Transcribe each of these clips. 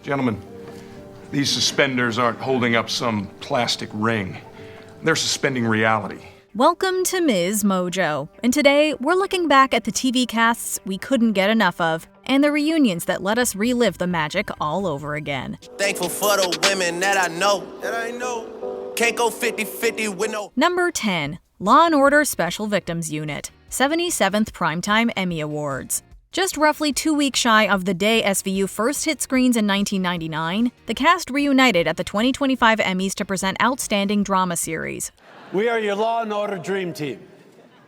Gentlemen, these suspenders aren't holding up some plastic ring. They're suspending reality. Welcome to MsMojo, and today we're looking back at the TV casts we couldn't get enough of and the reunions that let us relive the magic all over again. Thankful for the women that I know. Can't go 50-50 with no. Number 10, Law & Order Special Victims Unit, 77th Primetime Emmy Awards. Just roughly 2 weeks shy of the day SVU first hit screens in 1999, the cast reunited at the 2025 Emmys to present Outstanding Drama Series. We are your Law & Order dream team.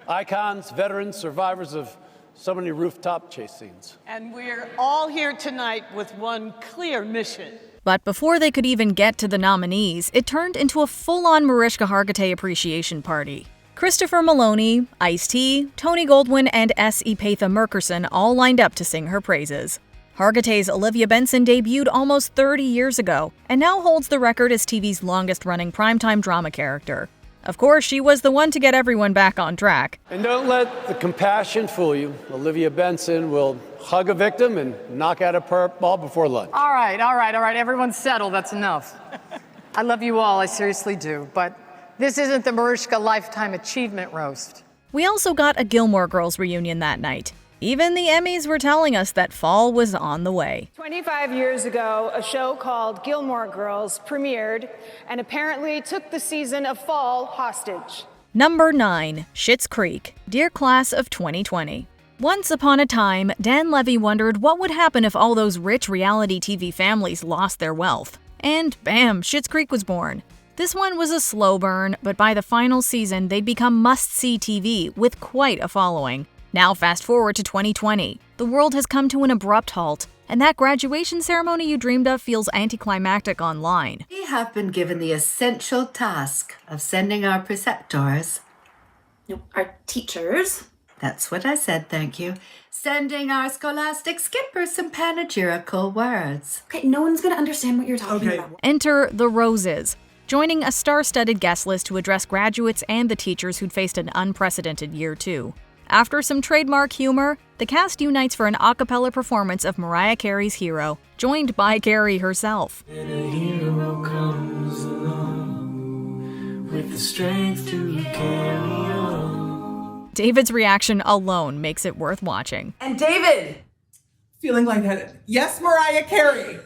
Icons, veterans, survivors of so many rooftop chase scenes. And we're all here tonight with one clear mission. But before they could even get to the nominees, it turned into a full-on Mariska Hargitay appreciation party. Christopher Maloney, Ice-T, Tony Goldwyn, and S. Epatha Merkerson all lined up to sing her praises. Hargitay's Olivia Benson debuted almost 30 years ago, and now holds the record as TV's longest-running primetime drama character. Of course, she was the one to get everyone back on track. And don't let the compassion fool you. Olivia Benson will hug a victim and knock out a perp ball before lunch. All right. Everyone settle. That's enough. I love you all. I seriously do. But this isn't the Mariska Lifetime Achievement Roast. We also got a Gilmore Girls reunion that night. Even the Emmys were telling us that fall was on the way. 25 years ago, a show called Gilmore Girls premiered and apparently took the season of fall hostage. Number 9, Schitt's Creek, Dear Class of 2020. Once upon a time, Dan Levy wondered what would happen if all those rich reality TV families lost their wealth. And bam, Schitt's Creek was born. This one was a slow burn, but by the final season, they'd become must-see TV with quite a following. Now fast forward to 2020. The world has come to an abrupt halt, and that graduation ceremony you dreamed of feels anticlimactic online. We have been given the essential task of sending our preceptors. No, our teachers. That's what I said, thank you. Sending our scholastic skippers some panegyrical words. Okay, no one's gonna understand what you're talking about. Enter the Roses, joining a star-studded guest list to address graduates and the teachers who'd faced an unprecedented year too. After some trademark humor, the cast unites for an a cappella performance of Mariah Carey's Hero, joined by Carey herself. And a hero comes along with the strength to carry on. David's reaction alone makes it worth watching. And David! Feeling lightheaded. Yes, Mariah Carey!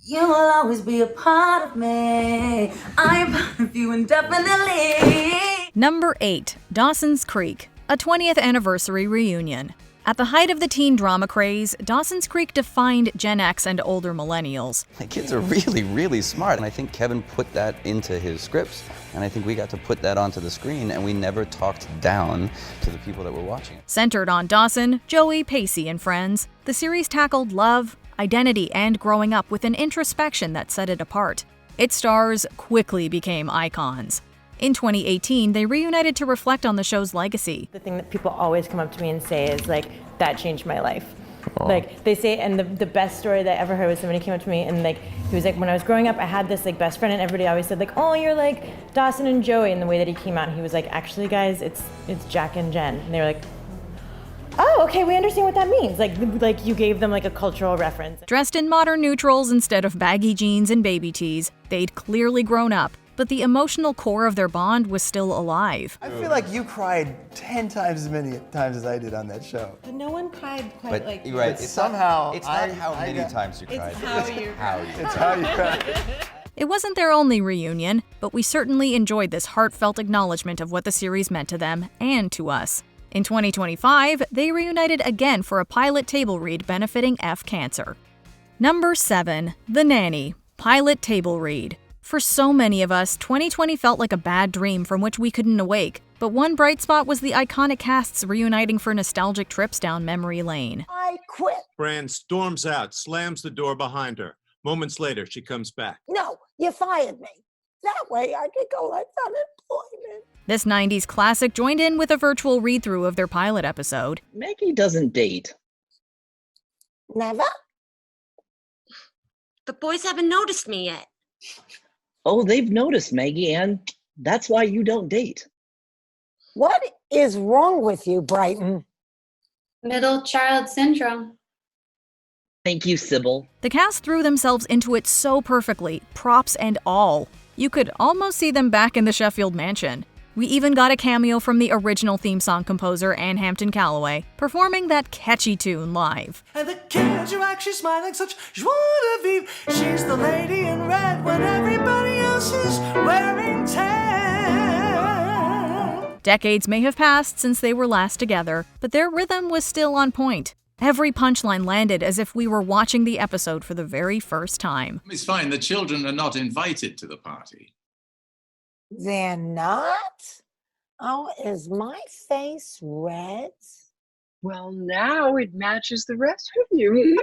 You will always be a part of me. I am part of you indefinitely. Number 8, Dawson's Creek, a 20th anniversary reunion. At the height of the teen drama craze, Dawson's Creek defined Gen X and older millennials. The kids are really, really smart, and I think Kevin put that into his scripts, and I think we got to put that onto the screen, and we never talked down to the people that were watching it. Centered on Dawson, Joey, Pacey, and friends, the series tackled love, identity, and growing up with an introspection that set it apart. Its stars quickly became icons. In 2018, they reunited to reflect on the show's legacy. The thing that people always come up to me and say is, like, that changed my life. Aww. Like, they say, and the best story that I ever heard was somebody came up to me and, like, he was like, when I was growing up, I had this, like, best friend, and everybody always said, like, oh, you're like Dawson and Joey. And the way that he came out, he was like, actually, guys, it's Jack and Jen. And they were like, oh, okay, we understand what that means. Like you gave them, like, a cultural reference. Dressed in modern neutrals instead of baggy jeans and baby tees, they'd clearly grown up, but the emotional core of their bond was still alive. I feel like you cried 10 times as many times as I did on that show. But no one cried quite But like you're right. It's somehow It's not how many times you cried. It's how you cried. It's how you cried. It wasn't their only reunion, but we certainly enjoyed this heartfelt acknowledgement of what the series meant to them and to us. In 2025, they reunited again for a pilot table read benefiting F Cancer. Number 7, The Nanny, pilot table read. For so many of us, 2020 felt like a bad dream from which we couldn't awake. But one bright spot was the iconic casts reuniting for nostalgic trips down memory lane. I quit. Fran storms out, slams the door behind her. Moments later, she comes back. No, you fired me. That way I could go on unemployment. This 90s classic joined in with a virtual read-through of their pilot episode. Maggie doesn't date. Never? The boys haven't noticed me yet. Oh, they've noticed, Maggie, and that's why you don't date. What is wrong with you, Brighton? Middle child syndrome. Thank you, Sybil. The cast threw themselves into it so perfectly, props and all. You could almost see them back in the Sheffield mansion. We even got a cameo from the original theme song composer, Anne Hampton Callaway, performing that catchy tune live. And the kids are actually smiling such joie de vivre. She's the lady in red when everybody else is wearing tan. Decades may have passed since they were last together, but their rhythm was still on point. Every punchline landed as if we were watching the episode for the very first time. It's fine, the children are not invited to the party. They're not? Oh, is my face red? Well, now it matches the rest of you.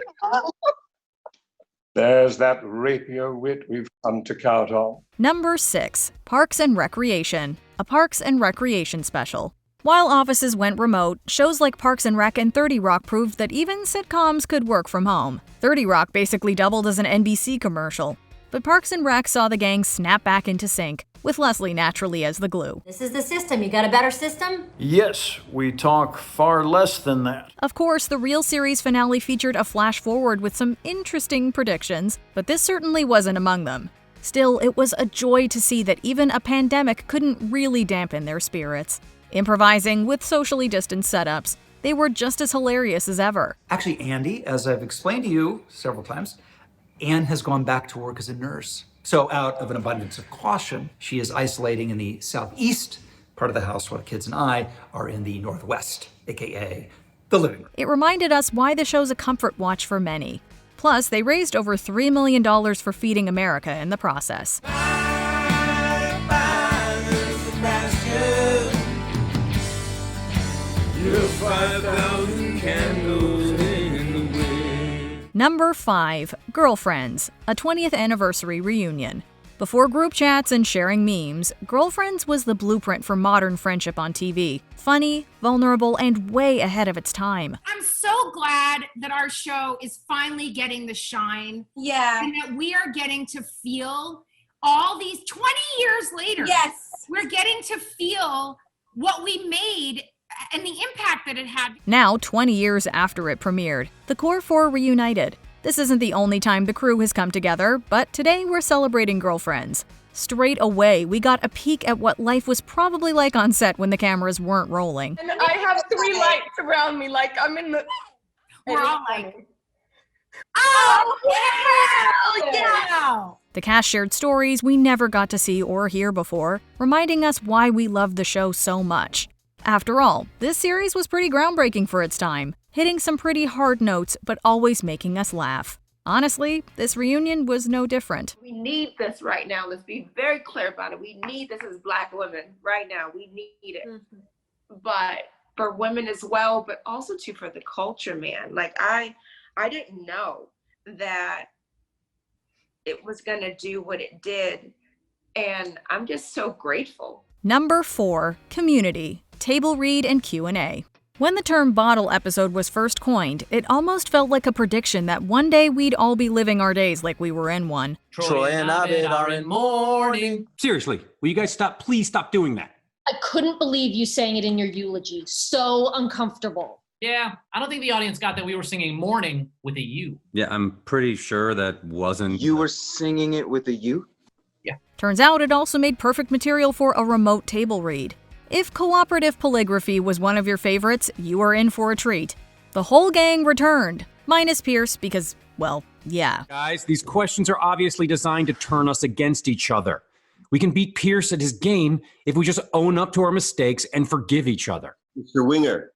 There's that rapier wit we've come to count on. Number 6. Parks and Recreation, a Parks and Recreation special. While offices went remote, shows like Parks and Rec and 30 Rock proved that even sitcoms could work from home. 30 Rock basically doubled as an NBC commercial. But Parks and Rec saw the gang snap back into sync, with Leslie naturally as the glue. This is the system. You got a better system? Yes, we talk far less than that. Of course, the real series finale featured a flash forward with some interesting predictions, but this certainly wasn't among them. Still, it was a joy to see that even a pandemic couldn't really dampen their spirits. Improvising with socially distanced setups, they were just as hilarious as ever. Actually, Andy, as I've explained to you several times, Anne has gone back to work as a nurse. So out of an abundance of caution, she is isolating in the southeast part of the house while the kids and I are in the northwest, aka the living room. It reminded us why the show's a comfort watch for many. Plus, they raised over $3 million for Feeding America in the process. Number 5. Girlfriends, a 20th anniversary reunion. Before group chats and sharing memes, Girlfriends was the blueprint for modern friendship on TV. Funny, vulnerable, and way ahead of its time. I'm so glad that our show is finally getting the shine. Yeah. And that we are getting to feel all these 20 years later. Yes. We're getting to feel what we made and the impact that it had. Now, 20 years after it premiered, the core four reunited. This isn't the only time the crew has come together, but today we're celebrating Girlfriends. Straight away, we got a peek at what life was probably like on set when the cameras weren't rolling. And I have 3 lights around me, like I'm in the... We're all like, oh, hell yeah! The cast shared stories we never got to see or hear before, reminding us why we love the show so much. After all, this series was pretty groundbreaking for its time, hitting some pretty hard notes but always making us laugh. Honestly, this reunion was no different. We need this right now. Let's be very clear about it. We need this as Black women right now. We need it. But for women as well, but also too for the culture, man. Like I didn't know that it was gonna do what it did. And I'm just so grateful. Number 4, Community, table read and Q&A. When the term bottle episode was first coined, it almost felt like a prediction that one day we'd all be living our days like we were in one. Troy and Abed are in mourning. Seriously, will you guys please stop doing that? I couldn't believe you saying it in your eulogy. So uncomfortable. Yeah, I don't think the audience got that we were singing Morning with a U. Yeah, I'm pretty sure that wasn't... You were singing it with a U? Yeah. Turns out it also made perfect material for a remote table read. If cooperative polygraphy was one of your favorites, you are in for a treat. The whole gang returned, minus Pierce because, well, yeah. Guys, these questions are obviously designed to turn us against each other. We can beat Pierce at his game if we just own up to our mistakes and forgive each other. Mr. Winger,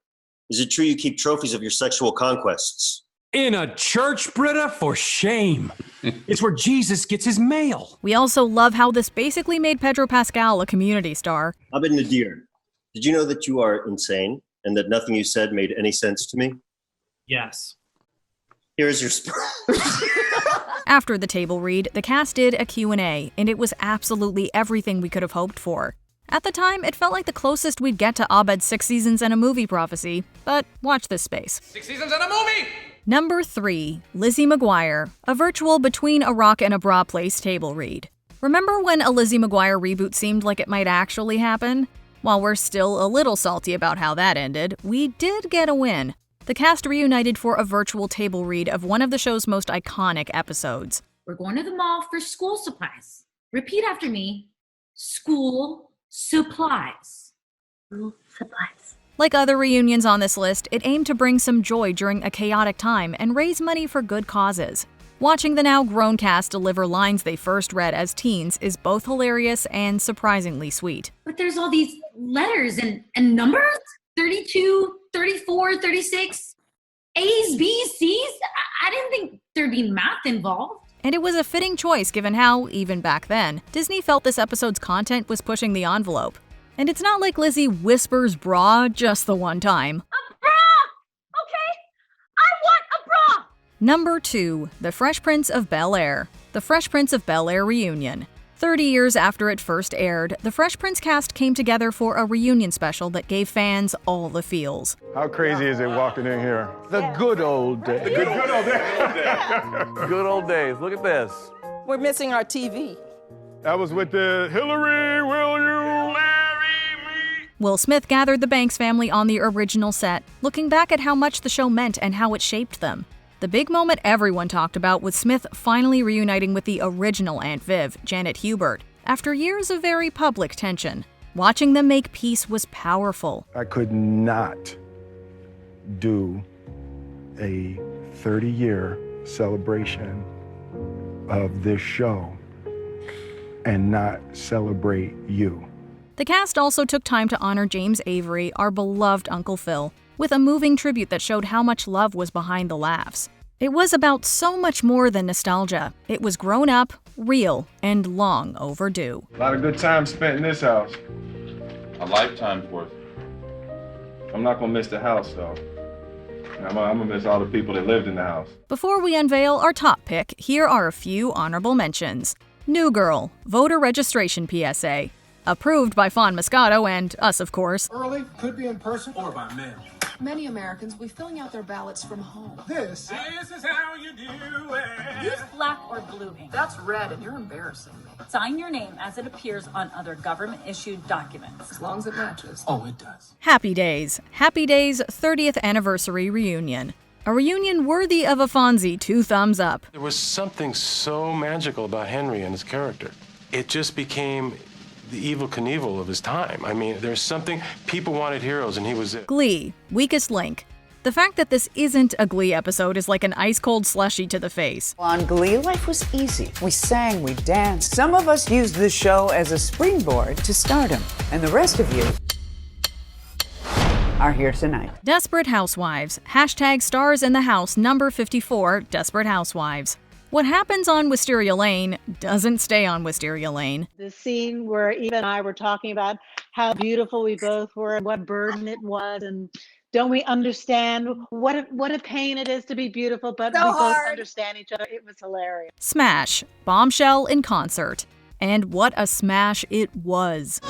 is it true you keep trophies of your sexual conquests? In a church, Britta? For shame. It's where Jesus gets his mail. We also love how this basically made Pedro Pascal a community star. Abed Nadir, did you know that you are insane and that nothing you said made any sense to me? Yes. Here's your After the table read, the cast did a Q&A, and it was absolutely everything we could have hoped for. At the time, it felt like the closest we'd get to Abed's 6 seasons and a movie prophecy, but watch this space. 6 seasons and a movie! Number 3, Lizzie McGuire, a virtual between a rock and a bra place table read. Remember when a Lizzie McGuire reboot seemed like it might actually happen? While we're still a little salty about how that ended, we did get a win. The cast reunited for a virtual table read of one of the show's most iconic episodes. We're going to the mall for school supplies. Repeat after me. School supplies. School supplies. Like other reunions on this list, it aimed to bring some joy during a chaotic time and raise money for good causes. Watching the now grown cast deliver lines they first read as teens is both hilarious and surprisingly sweet. But there's all these letters and numbers? 32, 34, 36, A's, B's, C's? I didn't think there'd be math involved. And it was a fitting choice given how, even back then, Disney felt this episode's content was pushing the envelope. And it's not like Lizzie whispers bra just the one time. A bra! Okay, I want a bra! Number 2, The Fresh Prince of Bel-Air. The Fresh Prince of Bel-Air reunion. 30 years after it first aired, the Fresh Prince cast came together for a reunion special that gave fans all the feels. How crazy is it walking in here? The good old days. The good old days. Good old days. Look at this. We're missing our TV. That was with the Hillary, will you marry me? Will Smith gathered the Banks family on the original set, looking back at how much the show meant and how it shaped them. The big moment everyone talked about was Smith finally reuniting with the original Aunt Viv, Janet Hubert, after years of very public tension. Watching them make peace was powerful. I could not do a 30-year celebration of this show and not celebrate you. The cast also took time to honor James Avery, our beloved Uncle Phil, with a moving tribute that showed how much love was behind the laughs. It was about so much more than nostalgia. It was grown up, real, and long overdue. A lot of good time spent in this house. A lifetime's worth. I'm not gonna miss the house, though. I'm gonna miss all the people that lived in the house. Before we unveil our top pick, here are a few honorable mentions. New Girl, voter registration PSA. Approved by Fawn Moscato and us, of course. Early, could be in person or by mail. Many Americans will be filling out their ballots from home. This is how you do it. Use black or blue ink. That's red, and you're embarrassing me. Sign your name as it appears on other government-issued documents. As long as it matches. Oh, it does. Happy Days. Happy Days 30th Anniversary Reunion. A reunion worthy of a Fonzie 2 thumbs up. There was something so magical about Henry and his character. It just became the Evel Knievel of his time. I mean, there's something, people wanted heroes and he was it. Glee, weakest link. The fact that this isn't a Glee episode is like an ice-cold slushie to the face. On Glee, life was easy. We sang, we danced. Some of us used the show as a springboard to stardom, and the rest of you are here tonight. Desperate Housewives. Hashtag stars in the house number 54, Desperate Housewives. What happens on Wisteria Lane doesn't stay on Wisteria Lane. The scene where Eva and I were talking about how beautiful we both were and what burden it was, and don't we understand what a pain it is to be beautiful, but we both understand each other. It was hilarious. Smash. Bombshell in concert. And what a smash it was.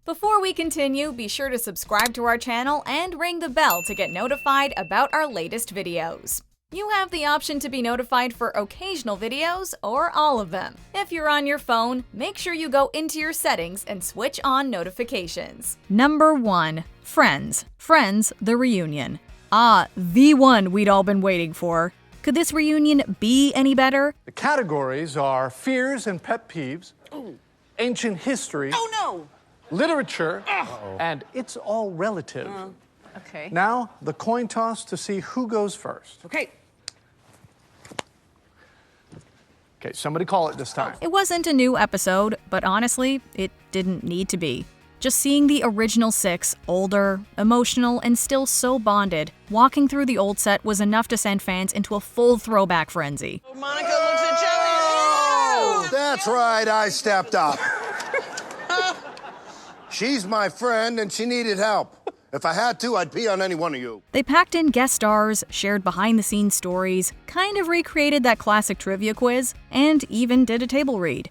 Before we continue, be sure to subscribe to our channel and ring the bell to get notified about our latest videos. You have the option to be notified for occasional videos or all of them. If you're on your phone, make sure you go into your settings and switch on notifications. Number 1. Friends. Friends, the reunion. Ah, the one we'd all been waiting for. Could this reunion be any better? The categories are fears and pet peeves, ancient history, literature, and it's all relative. Okay. Now, the coin toss to see who goes first. Okay. Okay, somebody call it this time. It wasn't a new episode, but honestly, it didn't need to be. Just seeing the original 6, older, emotional, and still so bonded, walking through the old set was enough to send fans into a full throwback frenzy. Monica looks at Joey. That's right, I stepped up. She's my friend and she needed help. If I had to, I'd pee on any one of you. They packed in guest stars, shared behind-the-scenes stories, kind of recreated that classic trivia quiz, and even did a table read.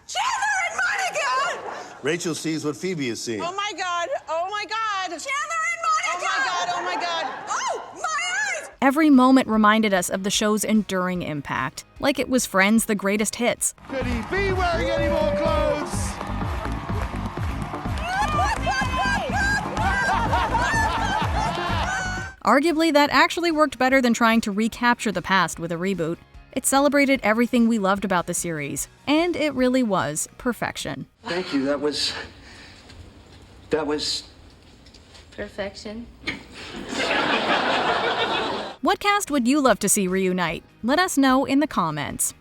Chandler and Monica! Rachel sees what Phoebe is seeing. Oh my God, oh my God. Chandler and Monica! Oh my God, oh my God. Oh, my eyes! Every moment reminded us of the show's enduring impact, like it was Friends' The Greatest Hits. Could he be wearing any more clothes? Arguably, that actually worked better than trying to recapture the past with a reboot. It celebrated everything we loved about the series, and it really was perfection. Thank you. That was Perfection. What cast would you love to see reunite? Let us know in the comments.